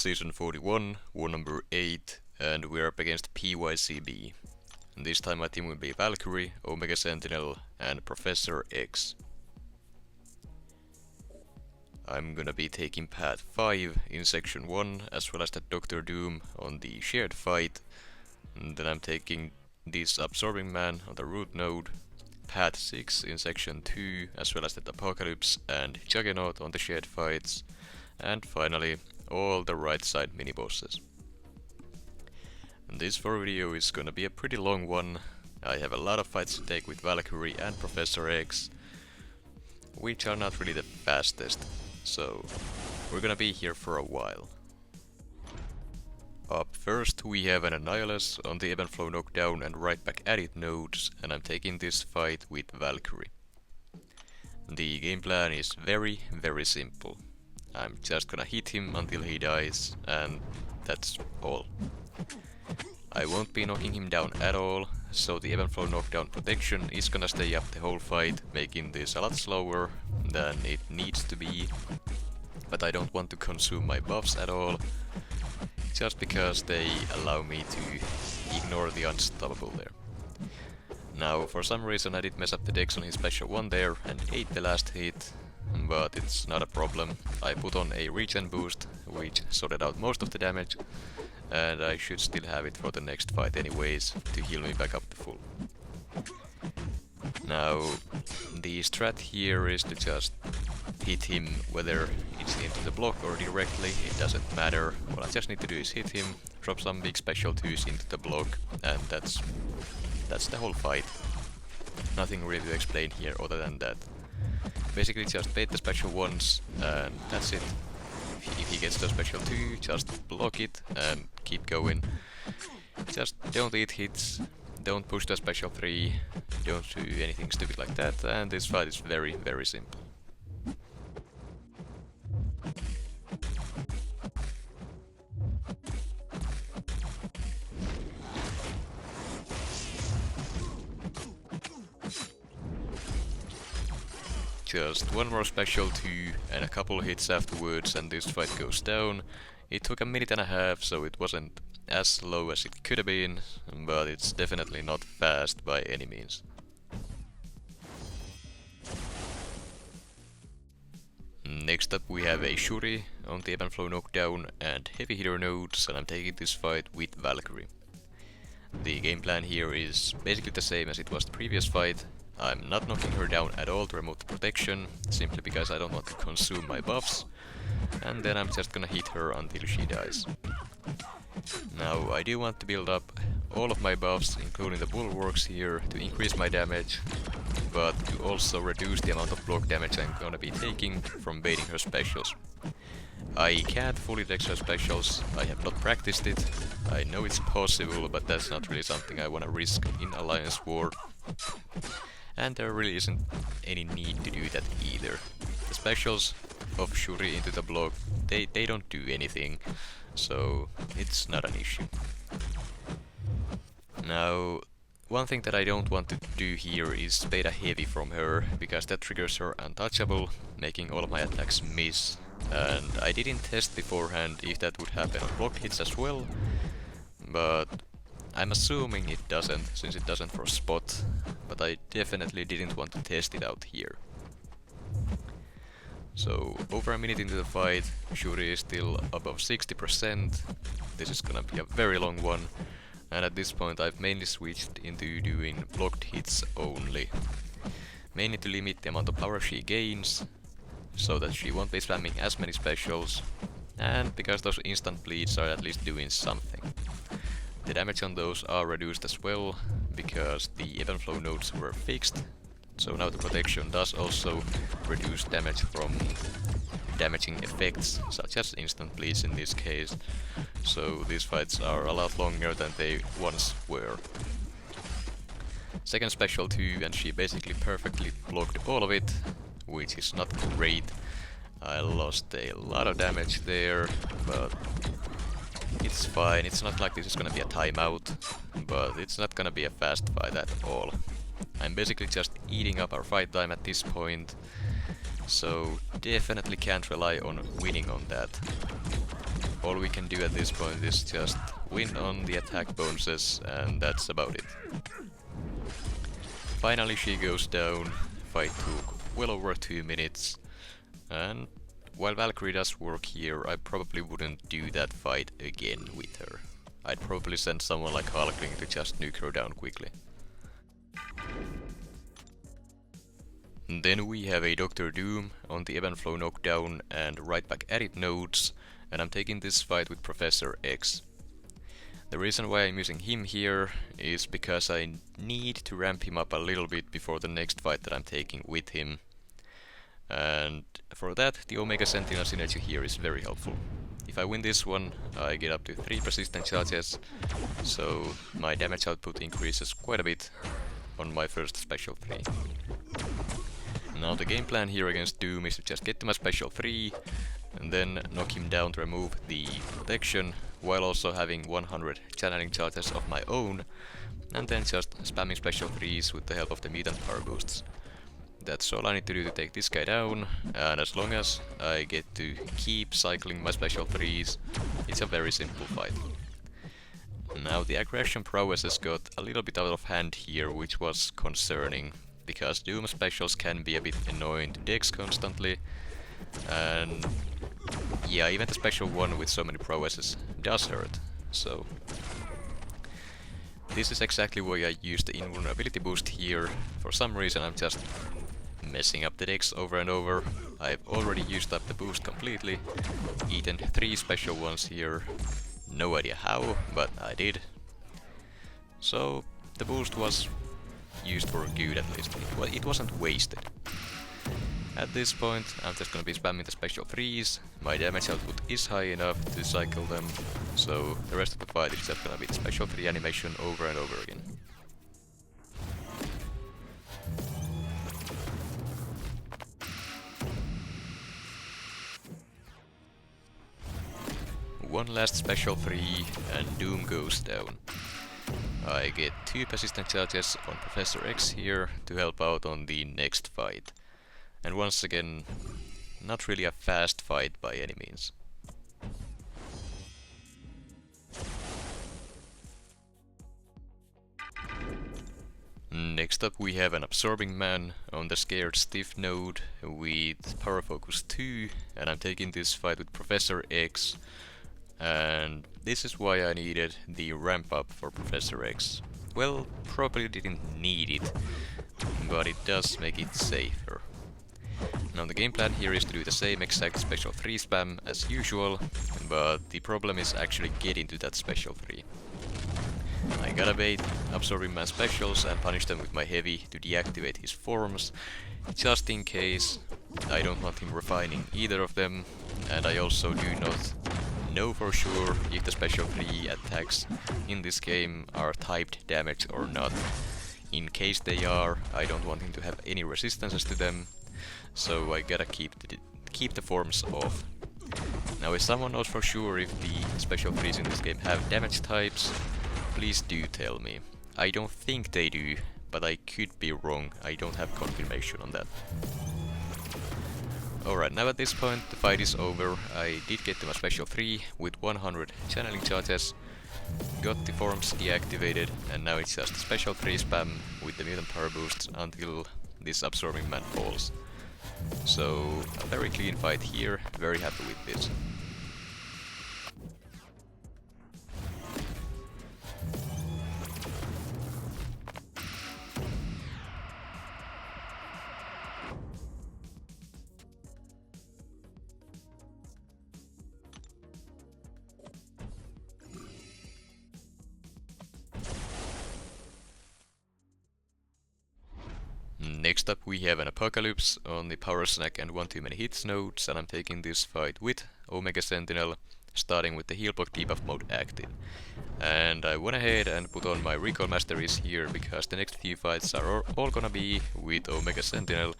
Season 41, War number 8, and we're up against Pycb. And this time my team will be Valkyrie, Omega Sentinel, and Professor X. I'm gonna be taking Path 5 in Section 1, as well as the Doctor Doom on the shared fight. And then I'm taking this Absorbing Man on the root node, Path 6 in Section 2, as well as the Apocalypse and Juggernaut on the shared fights. And finally, all the right side mini-bosses. And this video is gonna be a pretty long one. I have a lot of fights to take with Valkyrie and Professor X, which are not really the fastest, so we're gonna be here for a while. Up first we have an Annihilus on the Ebb and Flow knockdown and right back at it nodes, and I'm taking this fight with Valkyrie. The game plan is very simple. I'm just gonna hit him until he dies, and that's all. I won't be knocking him down at all, so the Ebb and Flow knockdown protection is gonna stay up the whole fight, making this a lot slower than it needs to be. But I don't want to consume my buffs at all, just because they allow me to ignore the unstoppable there. Now, for some reason I did mess up the dex on his special 1 there and ate the last hit, but it's not a problem. I put on a regen boost, which sorted out most of the damage, and I should still have it for the next fight anyways, to heal me back up to full. Now, the strat here is to just hit him, whether it's into the block or directly, it doesn't matter. What I just need to do is hit him, drop some big special 2s into the block, and that's the whole fight. Nothing really to explain here other than that. Basically just bait the special 1s, and that's it. If he gets the special 2, just block it and keep going. Just don't eat hits, don't push the special 3, don't do anything stupid like that, and this fight is very simple. Just one more special 2 and a couple hits afterwards and this fight goes down. It took a minute and a half, so it wasn't as slow as it could have been, but it's definitely not fast by any means. Next up we have a Shuri on the Ebb and Flow knockdown and heavy hitter nodes, and I'm taking this fight with Valkyrie. The game plan here is basically the same as it was the previous fight. I'm not knocking her down at all to remove the protection, simply because I don't want to consume my buffs, and then I'm just gonna hit her until she dies. Now, I do want to build up all of my buffs, including the bulwarks here, to increase my damage, but to also reduce the amount of block damage I'm gonna be taking from baiting her specials. I can't fully dex her specials, I have not practiced it. I know it's possible, but that's not really something I wanna risk in Alliance War. And there really isn't any need to do that either. The specials of Shuri into the block, they don't do anything, so it's not an issue. Now, one thing that I don't want to do here is bait a heavy from her, because that triggers her untouchable, making all of my attacks miss. And I didn't test beforehand if that would happen on block hits as well, but I'm assuming it doesn't, since it doesn't for spot, but I definitely didn't want to test it out here. So, over a minute into the fight, Shuri is still above 60%, this is gonna be a very long one, and at this point I've mainly switched into doing blocked hits only. Mainly to limit the amount of power she gains, so that she won't be spamming as many specials, and because those instant bleeds are at least doing something. The damage on those are reduced as well, because the Ebb and Flow nodes were fixed, so now the protection does also reduce damage from damaging effects, such as instant bleeds in this case, so these fights are a lot longer than they once were. Second special 2, and she basically perfectly blocked all of it, which is not great. I lost a lot of damage there, but it's fine. It's not like this is gonna be a timeout, but it's not gonna be a fast fight at all. I'm basically just eating up our fight time at this point, so definitely can't rely on winning on that. All we can do at this point is just win on the attack bonuses, and that's about it. Finally she goes down. Fight took well over 2 minutes, and while Valkyrie does work here, I probably wouldn't do that fight again with her. I'd probably send someone like Hulkling to just nuke her down quickly. Then we have a Doctor Doom on the ebb and flow knockdown and right back at it nodes, and I'm taking this fight with Professor X. The reason why I'm using him here is because I need to ramp him up a little bit before the next fight that I'm taking with him. And for that, the Omega Sentinel synergy here is very helpful. If I win this one, I get up to 3 persistent charges, so my damage output increases quite a bit on my first special 3. Now the game plan here against Doom is to just get to my special 3, and then knock him down to remove the protection, while also having 100 channeling charges of my own, and then just spamming special 3s with the help of the mutant power boosts. That's all I need to do to take this guy down, and as long as I get to keep cycling my special 3s, it's a very simple fight. Now the aggression prowesses got a little bit out of hand here, which was concerning, because Doom specials can be a bit annoying to Dex constantly, and yeah, even the special one with so many prowesses does hurt, so this is exactly why I used the invulnerability boost here. For some reason I'm just messing up the Dex over and over. I've already used up the boost completely, eaten 3 special ones here, no idea how, but I did. So the boost was used for good at least, it wasn't wasted. At this point I'm just gonna be spamming the special 3s, my damage output is high enough to cycle them, so the rest of the fight is just gonna be the special 3 animation over and over again. One last special 3 and Doom goes down. I get 2 persistent charges on Professor X here to help out on the next fight. And once again, not really a fast fight by any means. Next up we have an Absorbing Man on the Scared Stiff node with Power Focus 2, and I'm taking this fight with Professor X. And this is why I needed the ramp up for Professor X. Well, probably didn't need it, but it does make it safer. Now the game plan here is to do the same exact special 3 spam as usual, but the problem is actually getting to that special 3. I gotta bait Absorbing Man specials and punish them with my heavy to deactivate his forms, just in case. I don't want him refining either of them, and I also do not know for sure if the special 3 attacks in this game are typed damage or not. In case they are, I don't want him to have any resistances to them, so I gotta keep the forms off. Now if someone knows for sure if the special 3s in this game have damage types, please do tell me. I don't think they do, but I could be wrong, I don't have confirmation on that. Alright, now at this point the fight is over. I did get to my special 3 with 100 channeling charges, got the forms deactivated, and now it's just special 3 spam with the mutant power boosts until this Absorbing Man falls. So a very clean fight here, very happy with this. Next up we have an Apocalypse on the Power Snack and 1 Too Many Hits nodes, and I'm taking this fight with Omega Sentinel, starting with the heal block debuff mode active. And I went ahead and put on my Recall Masteries here, because the next few fights are all gonna be with Omega Sentinel,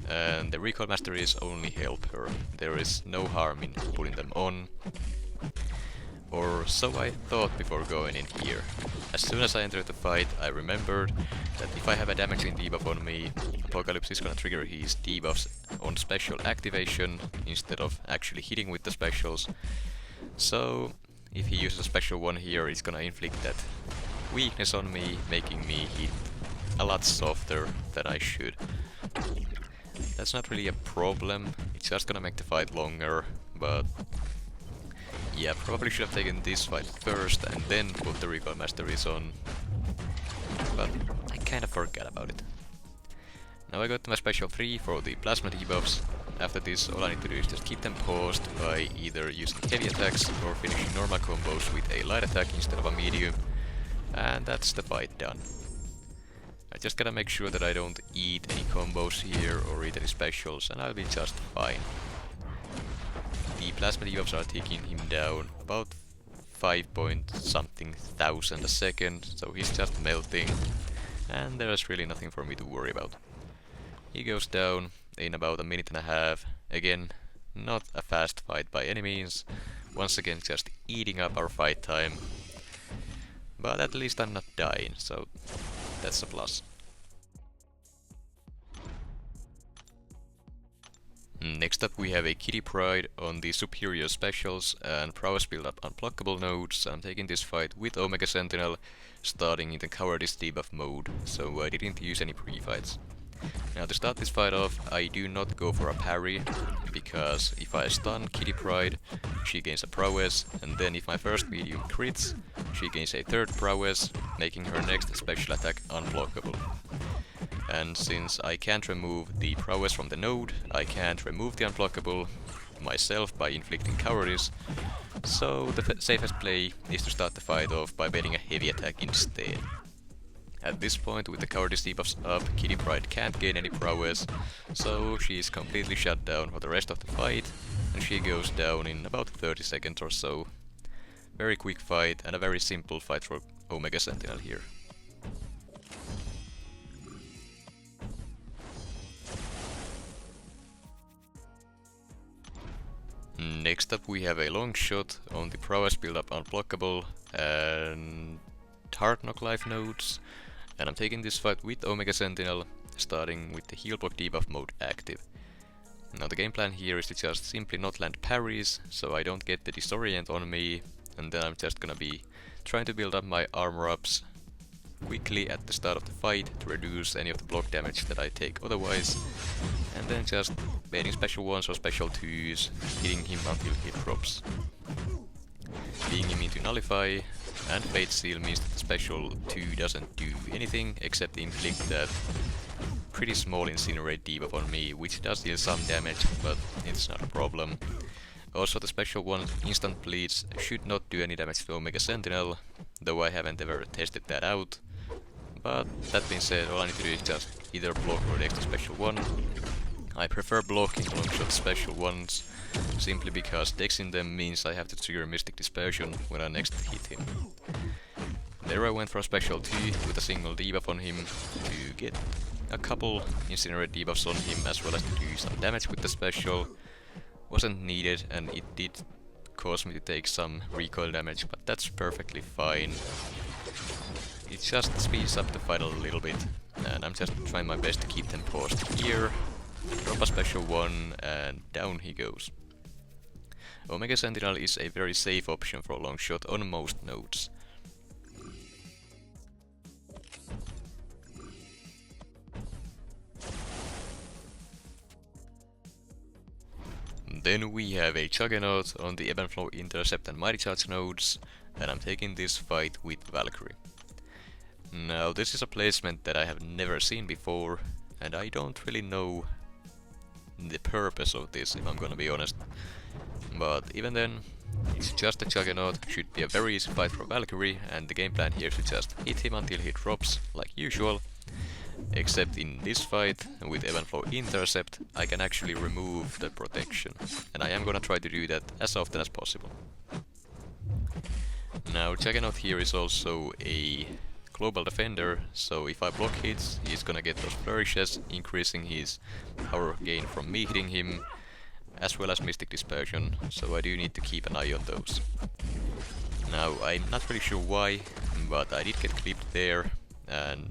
and the Recall Masteries only help her. There is no harm in putting them on. Or so I thought before going in here. As soon as I entered the fight, I remembered that if I have a damaging debuff on me, Apocalypse is gonna trigger his debuffs on special activation instead of actually hitting with the specials. So if he uses a special one here, it's gonna inflict that weakness on me, making me hit a lot softer than I should. That's not really a problem, it's just gonna make the fight longer, but yeah, probably should have taken this fight first and then put the recoil masteries on, but I kinda forgot about it. Now I got my special 3 for the plasma debuffs. After this, all I need to do is just keep them paused by either using heavy attacks or finishing normal combos with a light attack instead of a medium, and that's the fight done. I just gotta make sure that I don't eat any combos here or eat any specials, and I'll be just fine. The plasma debuffs are taking him down about 5 point something thousand a second, so he's just melting, and there's really nothing for me to worry about. He goes down in about a minute and a half. Again, not a fast fight by any means, once again just eating up our fight time, but at least I'm not dying, so that's a plus. Next up we have a Kitty Pryde on the superior specials and prowess build up unblockable nodes. I'm taking this fight with Omega Sentinel, starting in the cowardice debuff mode, so I didn't use any pre-fights. Now to start this fight off, I do not go for a parry, because if I stun Kitty Pryde, she gains a prowess, and then if my first medium crits, she gains a third prowess, making her next special attack unblockable. And since I can't remove the prowess from the node, I can't remove the unblockable myself by inflicting cowardice, so the safest play is to start the fight off by betting a heavy attack instead. At this point, with the cowardice debuffs up, Kitty Pryde can't gain any prowess, so she's completely shut down for the rest of the fight, and she goes down in about 30 seconds or so. Very quick fight, and a very simple fight for Omega Sentinel here. Next up we have a Longshot on the prowess build up unblockable and hard knock life nodes, and I'm taking this fight with Omega Sentinel, starting with the heal block debuff mode active. Now the game plan here is to just simply not land parries, so I don't get the disorient on me, and then I'm just gonna be trying to build up my armor ups quickly at the start of the fight to reduce any of the block damage that I take otherwise, and then just baiting special 1s or special 2s, hitting him until he drops. Being him into Nullify and Fate Seal means that the special 2 doesn't do anything except inflict that pretty small Incinerate debuff on me, which does deal some damage, but it's not a problem. Also the special 1 instant bleeds should not do any damage to Omega Sentinel, though I haven't ever tested that out. But that being said, all I need to do is just either block or dex the special 1. I prefer blocking Longshot special 1s, simply because dexing them means I have to trigger Mystic Dispersion when I next hit him. There I went for a special 2 with a single debuff on him to get a couple Incinerate debuffs on him, as well as to do some damage with the special. Wasn't needed, and it did cause me to take some recoil damage, but that's perfectly fine. It just speeds up the fight a little bit, and I'm just trying my best to keep them paused here. Drop a special 1 and down he goes. Omega Sentinel is a very safe option for Longshot on most nodes. Then we have a Juggernaut on the Ebb and Flow Intercept and Mighty Charge nodes, and I'm taking this fight with Valkyrie. Now this is a placement that I have never seen before, and I don't really know the purpose of this, if I'm gonna be honest. But even then, it's just a Juggernaut, should be a very easy fight for Valkyrie, and the game plan here is to just hit him until he drops, like usual. Except in this fight, with Ebb and Flow Intercept, I can actually remove the protection, and I am gonna try to do that as often as possible. Now Juggernaut here is also a global defender, so if I block hits, he's gonna get those flourishes, increasing his power gain from me hitting him, as well as Mystic Dispersion, so I do need to keep an eye on those. Now, I'm not really sure why, but I did get clipped there, and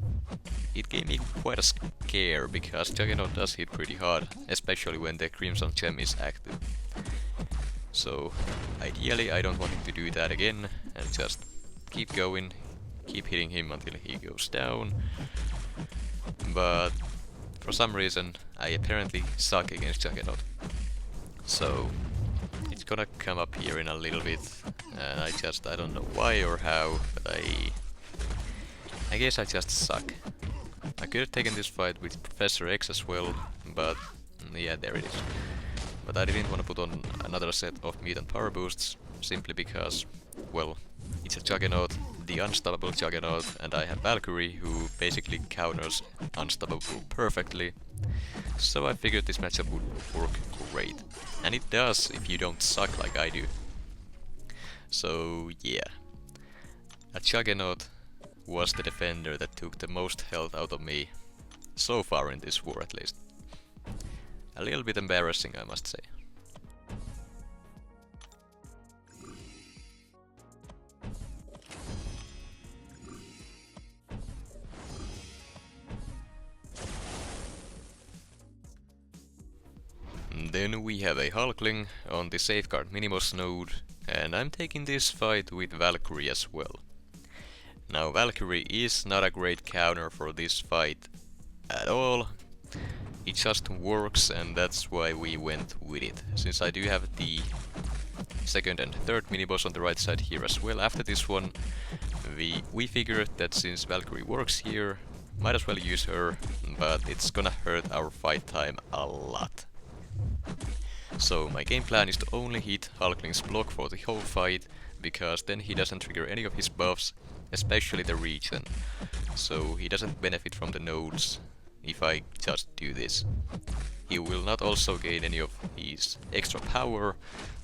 it gave me quite a scare, because Juggernaut does hit pretty hard, especially when the Crimson Gem is active. So, ideally I don't want him to do that again, and just keep going, keep hitting him until he goes down. But for some reason I apparently suck against Juggernaut. So it's gonna come up here in a little bit, and I don't know why or how, but I guess I just suck. I could have taken this fight with Professor X as well, but yeah, there it is. But I didn't want to put on another set of meat and power boosts, simply because, well, it's a Juggernaut, the unstoppable Juggernaut, and I have Valkyrie, who basically counters unstoppable perfectly. So I figured this matchup would work great. And it does if you don't suck like I do. So yeah, a Juggernaut was the defender that took the most health out of me, so far in this war at least. A little bit embarrassing, I must say. Then we have a Hulkling on the Safeguard Minimus node, and I'm taking this fight with Valkyrie as well. Now, Valkyrie is not a great counter for this fight at all. It just works, and that's why we went with it. Since I do have the second and third mini-boss on the right side here as well after this one, we figured that since Valkyrie works here, might as well use her, but it's gonna hurt our fight time a lot. So my game plan is to only hit Hulkling's block for the whole fight, because then he doesn't trigger any of his buffs, especially the regen. So he doesn't benefit from the nodes if I just do this. He will not also gain any of his extra power,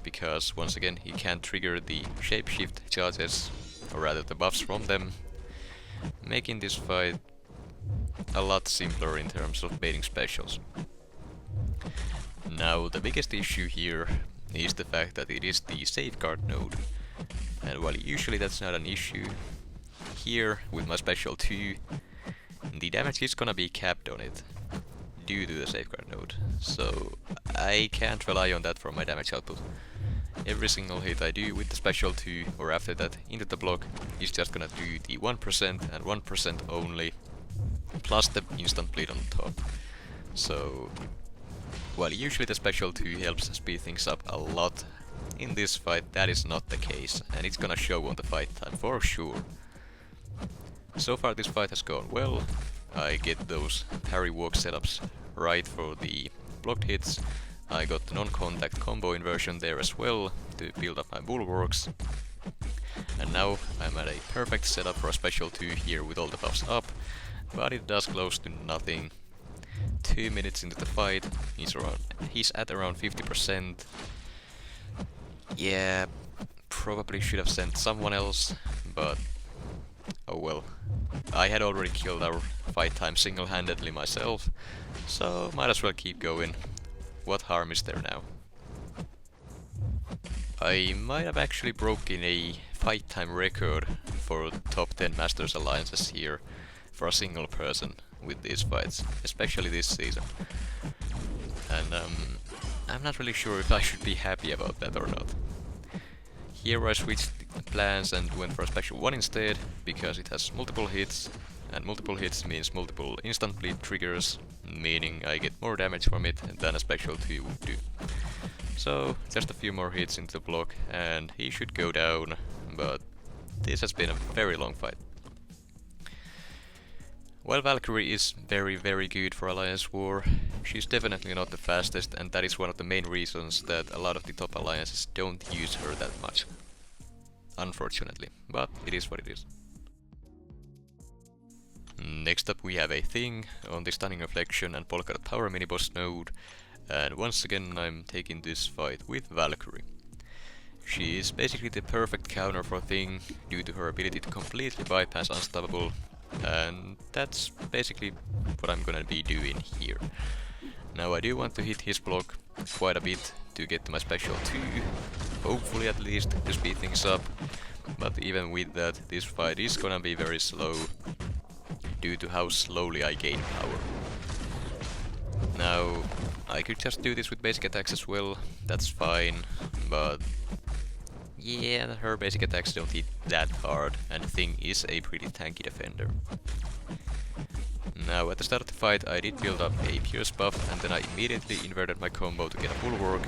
because once again he can't trigger the shapeshift charges, or rather the buffs from them, making this fight a lot simpler in terms of baiting specials. Now, the biggest issue here is the fact that it is the safeguard node, and while usually that's not an issue, here with my special 2, the damage is gonna be capped on it due to the safeguard node, so I can't rely on that for my damage output. Every single hit I do with the special 2 or after that into the block is just gonna do the 1% and 1% only, plus the instant bleed on top. So while usually the special 2 helps speed things up a lot, in this fight that is not the case, and it's gonna show on the fight time for sure. So far this fight has gone well. I get those parry walk setups right for the blocked hits. I got the non-contact combo inversion there as well to build up my bulwarks. And now I'm at a perfect setup for a special 2 here with all the buffs up, but it does close to nothing. 2 minutes into the fight, he's at around 50%. Yeah, probably should have sent someone else, but oh well. I had already killed our fight time single-handedly myself, so might as well keep going. What harm is there now? I might have actually broken a fight time record for top 10 Masters Alliances here for a single person with these fights, especially this season. And I'm not really sure if I should be happy about that or not. Here I switched plans and went for a special 1 instead, because it has multiple hits, and multiple hits means multiple instant bleed triggers, meaning I get more damage from it than a special 2 would do. So just a few more hits into the block and he should go down, but this has been a very long fight. While Valkyrie is very good for Alliance War, she's definitely not the fastest, and that is one of the main reasons that a lot of the top alliances don't use her that much. Unfortunately, but it is what it is. Next up we have a Thing on the Stunning Reflection and Polka Dot Power mini-boss node, and once again I'm taking this fight with Valkyrie. She is basically the perfect counter for Thing due to her ability to completely bypass Unstoppable, and that's basically what I'm gonna be doing here. Now I do want to hit his block quite a bit to get to my special 2, hopefully at least to speed things up, but even with that, this fight is gonna be very slow due to how slowly I gain power. Now, I could just do this with basic attacks as well, that's fine, but yeah, her basic attacks don't hit that hard, and Thing is a pretty tanky defender. Now, at the start of the fight, I did build up a Pierce buff, and then I immediately inverted my combo to get a Bulwark,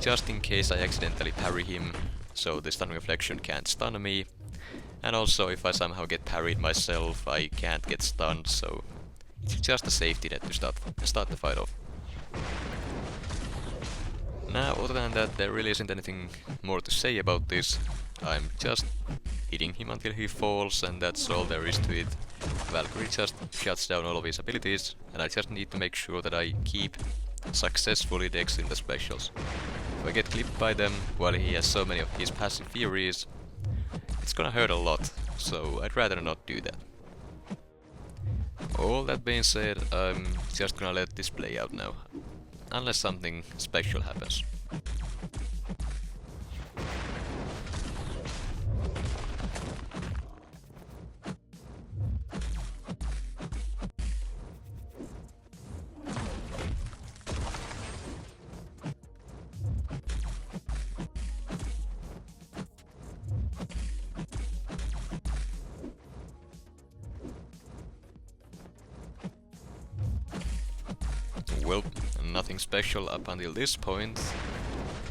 just in case I accidentally parry him, so the stun reflection can't stun me, and also if I somehow get parried myself, I can't get stunned, so it's just a safety net to start the fight off. Now, other than that, there really isn't anything more to say about this. I'm just hitting him until he falls, and that's all there is to it. Valkyrie just shuts down all of his abilities, and I just need to make sure that I keep successfully dexing the specials. If I get clipped by them while he has so many of his passive Furies, it's gonna hurt a lot, so I'd rather not do that. All that being said, I'm just gonna let this play out now, unless something special happens. Well, nothing special up until this point,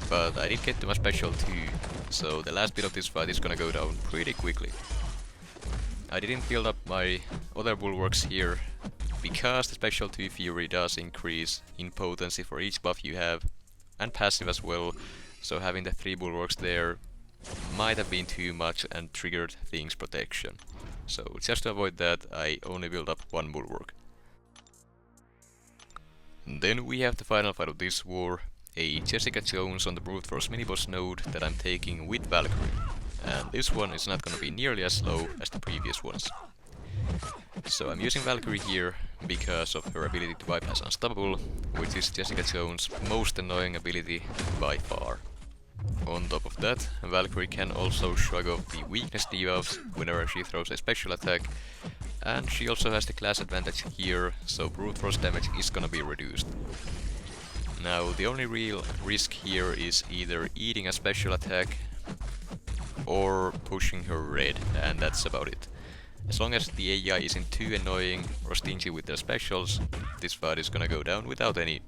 but I did get to my special too, so the last bit of this fight is gonna go down pretty quickly. I didn't build up my other bulwarks here, because the special 2 Fury does increase in potency for each buff you have, and passive as well, so having the 3 bulwarks there might have been too much and triggered Thing's protection. So just to avoid that, I only build up 1 bulwark. Then we have the final fight of this war, a Jessica Jones on the Brute Force mini-boss node that I'm taking with Valkyrie. And this one is not gonna be nearly as slow as the previous ones. So I'm using Valkyrie here because of her ability to bypass Unstoppable, which is Jessica Jones' most annoying ability by far. On top of that, Valkyrie can also shrug off the weakness debuffs whenever she throws a special attack, and she also has the class advantage here, so brute force damage is gonna be reduced. Now, the only real risk here is either eating a special attack or pushing her red, and that's about it. As long as the AI isn't too annoying or stingy with their specials, this fight is gonna go down without any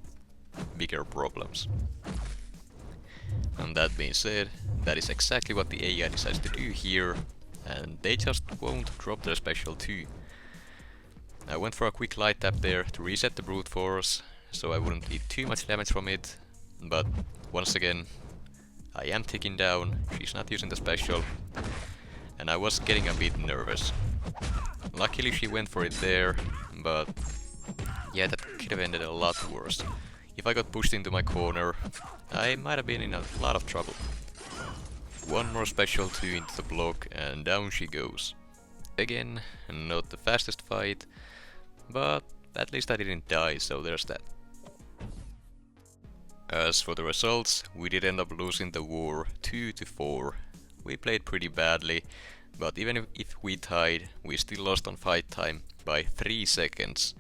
bigger problems. And that being said, that is exactly what the AI decides to do here, and they just won't drop their special too. I went for a quick light tap there to reset the brute force, so I wouldn't eat too much damage from it, but once again, I am ticking down, she's not using the special, and I was getting a bit nervous. Luckily she went for it there, but yeah, that could have ended a lot worse. If I got pushed into my corner, I might have been in a lot of trouble. One more special 2 into the block and down she goes. Again, not the fastest fight, but at least I didn't die, so there's that. As for the results, we did end up losing the war 2-4. We played pretty badly, but even if we tied, we still lost on fight time by 3 seconds.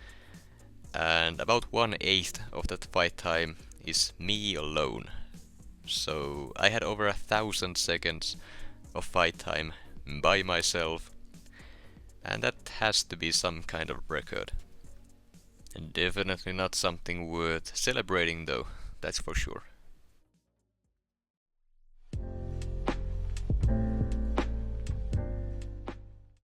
And about 1/8 of that fight time is me alone. So I had over 1,000 seconds of fight time by myself, and that has to be some kind of record. And definitely not something worth celebrating though, that's for sure.